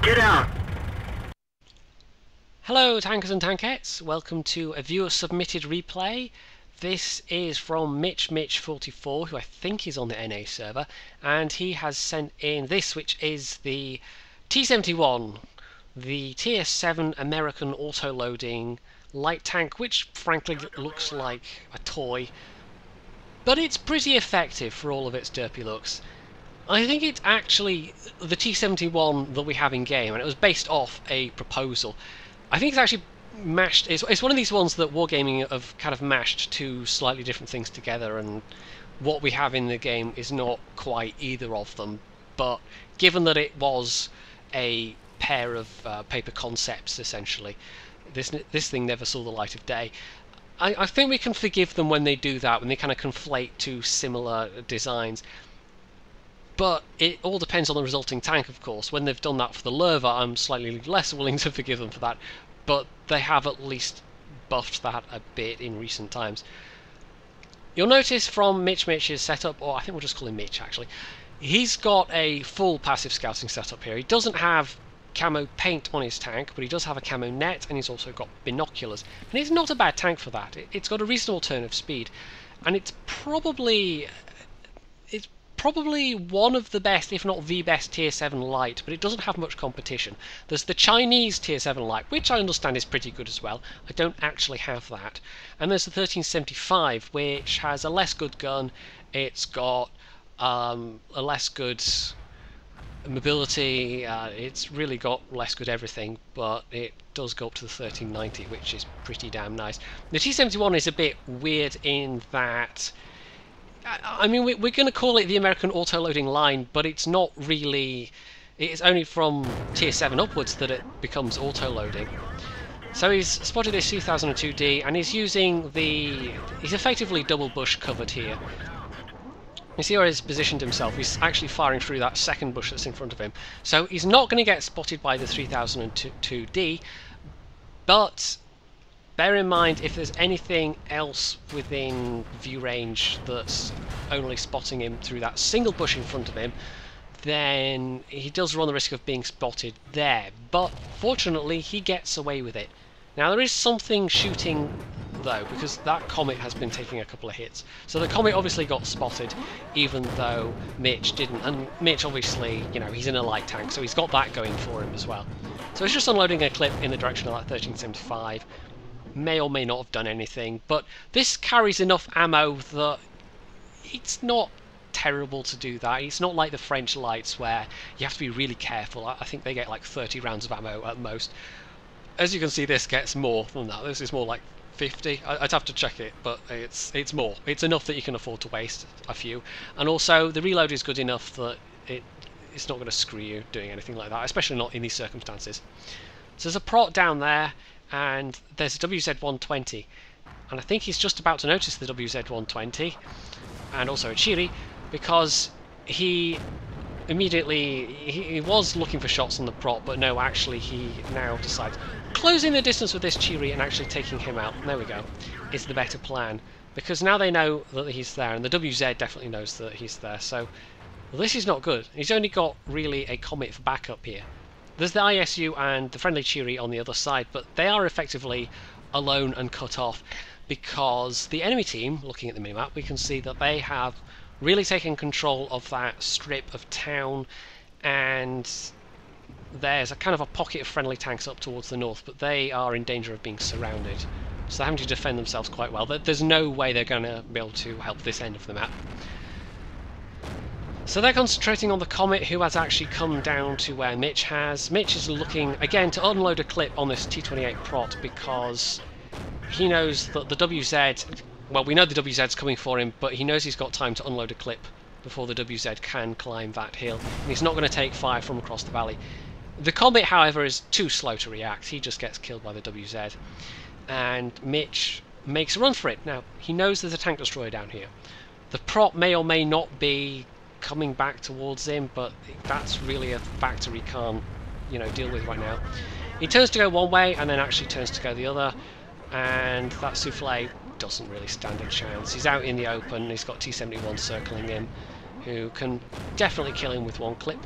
Get out! Hello tankers and tankettes, welcome to a viewer submitted replay. This is from Mitch44, who I think is on the NA server, and he has sent in this, which is the T71, the Tier 7 American auto-loading light tank, which frankly looks like a toy, but it's pretty effective for all of its derpy looks. I think it's actually the T71 that we have in game, and it was based off a proposal. I think it's actually mashed. It's one of these ones that Wargaming have kind of mashed two slightly different things together, and what we have in the game is not quite either of them. But given that it was a pair of paper concepts, essentially, this thing never saw the light of day. I think we can forgive them when they do that, when they kind of conflate two similar designs. But it all depends on the resulting tank, of course. When they've done that for the Lerva, I'm slightly less willing to forgive them for that. But they have at least buffed that a bit in recent times. You'll notice from Mitch's setup, or I think we'll just call him Mitch actually, he's got a full passive scouting setup here. He doesn't have camo paint on his tank, but he does have a camo net, and he's also got binoculars. And it's not a bad tank for that. It's got a reasonable turn of speed, and it's probably one of the best, if not the best, Tier 7 light, but it doesn't have much competition. There's the Chinese Tier 7 light, which I understand is pretty good as well. I don't actually have that. And there's the 1375, which has a less good gun. It's got a less good mobility. It's really got less good everything, but it does go up to the 1390, which is pretty damn nice. The T71 is a bit weird in that, I mean, we're going to call it the American auto-loading line, but it's not really. It's only from Tier 7 upwards that it becomes auto-loading. So he's spotted this 2002D, and he's using the. He's effectively double bush covered here. You see where he's positioned himself. He's actually firing through that second bush that's in front of him. So he's not going to get spotted by the 3002D, but bear in mind, if there's anything else within view range that's only spotting him through that single bush in front of him, then he does run the risk of being spotted there. But fortunately, he gets away with it. Now, there is something shooting, though, because that Comet has been taking a couple of hits. So the Comet obviously got spotted, even though Mitch didn't. And Mitch, obviously, you know, he's in a light tank, so he's got that going for him as well. So he's just unloading a clip in the direction of that 1375. May or may not have done anything, but this carries enough ammo that it's not terrible to do that. It's not like the French lights where you have to be really careful. I think they get like 30 rounds of ammo at most. As you can see, this gets more than that. This is more like 50. I'd have to check it, but it's more. It's enough that you can afford to waste a few. And also, the reload is good enough that it's not going to screw you doing anything like that, especially not in these circumstances. So there's a prot down there, and there's a WZ-120, and I think he's just about to notice the WZ-120, and also a Chiri, because he immediately, he was looking for shots on the prot, but no, actually he now decides closing the distance with this Chiri and actually taking him out, there we go, is the better plan, because now they know that he's there, and the WZ definitely knows that he's there, so well, this is not good. He's only got really a Comet for backup here. There's the ISU and the friendly Chiri on the other side, but they are effectively alone and cut off because the enemy team, looking at the minimap, we can see that they have really taken control of that strip of town, and there's a kind of a pocket of friendly tanks up towards the north, but they are in danger of being surrounded. So they're having to defend themselves quite well. There's no way they're going to be able to help this end of the map. So they're concentrating on the Comet, who has actually come down to where Mitch has. Mitch is looking, again, to unload a clip on this T28 prot, because he knows that the WZ, well, we know the WZ's coming for him, but he knows he's got time to unload a clip before the WZ can climb that hill, and he's not going to take fire from across the valley. The Comet, however, is too slow to react. He just gets killed by the WZ, and Mitch makes a run for it. Now, he knows there's a tank destroyer down here. The prot may or may not be coming back towards him, but that's really a factor he can't, you know, deal with right now. He turns to go one way and then actually turns to go the other, and that Souffle doesn't really stand a chance. He's out in the open, he's got T71 circling him, who can definitely kill him with one clip.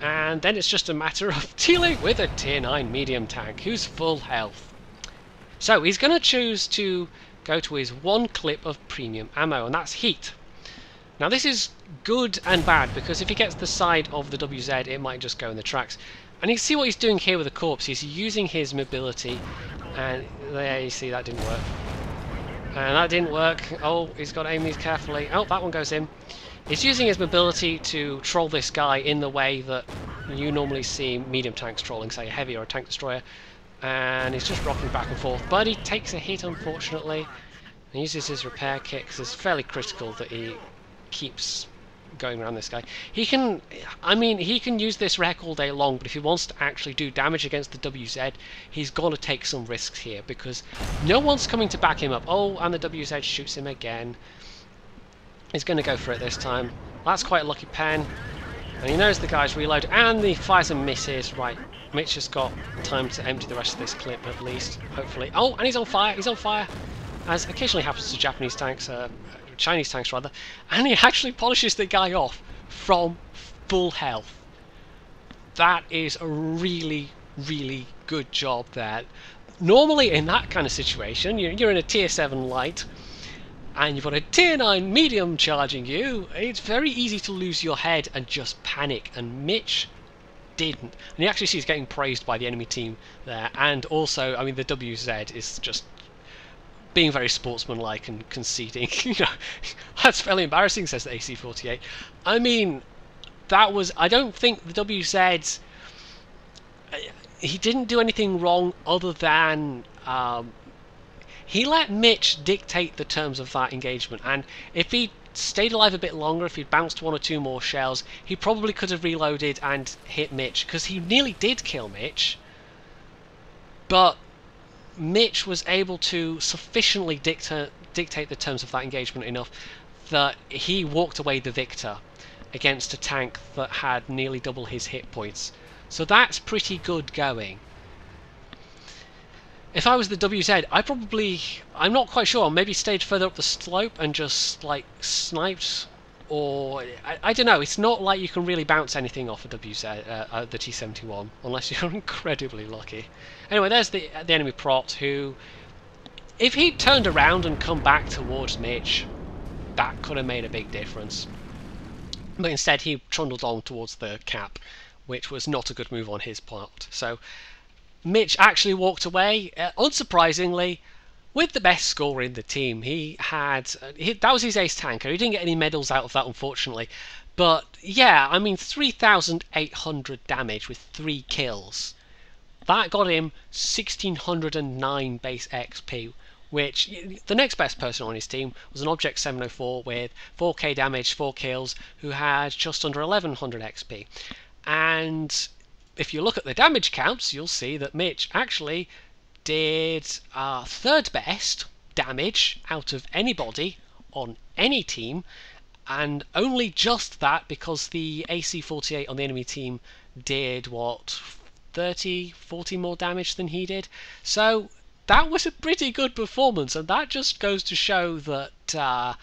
And then it's just a matter of dealing with a tier 9 medium tank who's full health. So he's going to choose to go to his one clip of premium ammo, and that's heat. Now this is good and bad, because if he gets the side of the WZ, it might just go in the tracks. And you can see what he's doing here with the corpse. He's using his mobility, and there you see that didn't work. And that didn't work. Oh, he's got to aim these carefully. Oh, that one goes in. He's using his mobility to troll this guy in the way that you normally see medium tanks trolling, say a heavy or a tank destroyer. And he's just rocking back and forth. But he takes a hit, unfortunately. He uses his repair kit, because it's fairly critical that he keeps going around this guy. He can use this wreck all day long, but if he wants to actually do damage against the WZ, he's got to take some risks here, because no one's coming to back him up. Oh, and the WZ shoots him again. He's going to go for it this time. That's quite a lucky pen. And he knows the guy's reload, and he fires and misses. Right, Mitch has got time to empty the rest of this clip at least, hopefully. Oh, and he's on fire, he's on fire! As occasionally happens to Japanese tanks, Chinese tanks rather, and he actually polishes the guy off from full health. That is a really, really good job there. Normally in that kind of situation, you're in a tier 7 light, and you've got a tier 9 medium charging you, it's very easy to lose your head and just panic, and Mitch didn't. And you actually see he's getting praised by the enemy team there, and also, I mean, the WZ is just being very sportsmanlike and conceding. That's fairly embarrassing, says the AC-48. I mean, that was... I don't think the WZ... he didn't do anything wrong other than... he let Mitch dictate the terms of that engagement, and if he stayed alive a bit longer, if he'd bounced one or two more shells, he probably could have reloaded and hit Mitch, because he nearly did kill Mitch. But Mitch was able to sufficiently dictate the terms of that engagement enough that he walked away the victor against a tank that had nearly double his hit points. So that's pretty good going. If I was the WZ, I'm not quite sure, maybe stayed further up the slope and just like sniped, or I don't know. It's not like you can really bounce anything off a WZ, the T71, unless you're incredibly lucky. Anyway, there's the enemy prot, who, if he'd turned around and come back towards Mitch, that could have made a big difference. But instead he trundled on towards the cap, which was not a good move on his part. So Mitch actually walked away, unsurprisingly, with the best score in the team. That was his ace tanker. He didn't get any medals out of that, unfortunately. But yeah, I mean, 3,800 damage with 3 kills. That got him 1,609 base XP, which the next best person on his team was an Object 704 with 4k damage, 4 kills, who had just under 1,100 XP. And if you look at the damage counts, you'll see that Mitch actually did third best damage out of anybody on any team, and only just that because the AC-48 on the enemy team did, what, 30, 40 more damage than he did. So that was a pretty good performance, and that just goes to show that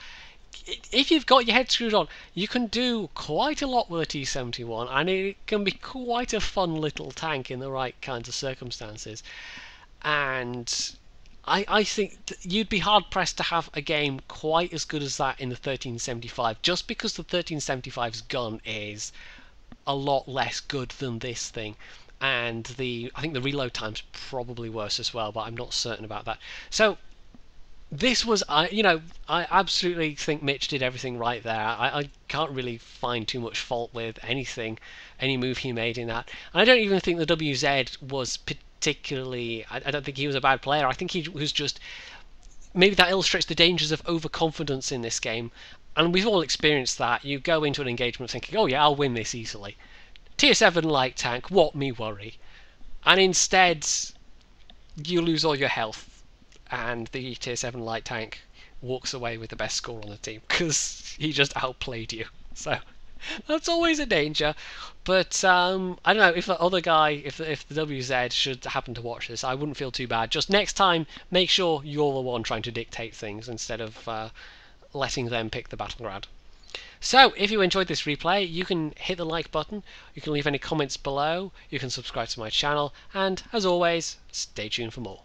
if you've got your head screwed on, you can do quite a lot with a T71, and it can be quite a fun little tank in the right kinds of circumstances. And I think you'd be hard-pressed to have a game quite as good as that in the 1375, just because the 1375's gun is a lot less good than this thing. And I think the reload time's probably worse as well, but I'm not certain about that. So this was, I absolutely think Mitch did everything right there. I can't really find too much fault with any move he made in that. And I don't even think the WZ was particularly, I don't think he was a bad player. I think he was just, maybe that illustrates the dangers of overconfidence in this game. And we've all experienced that. You go into an engagement thinking, oh yeah, I'll win this easily. Tier 7 light tank, what me worry. And instead, you lose all your health, and the tier 7 light tank walks away with the best score on the team, because he just outplayed you. So, that's always a danger. But, I don't know, if the other guy, if the WZ should happen to watch this, I wouldn't feel too bad. Just next time, make sure you're the one trying to dictate things, instead of letting them pick the battleground. So, if you enjoyed this replay, you can hit the like button, you can leave any comments below, you can subscribe to my channel, and as always, stay tuned for more.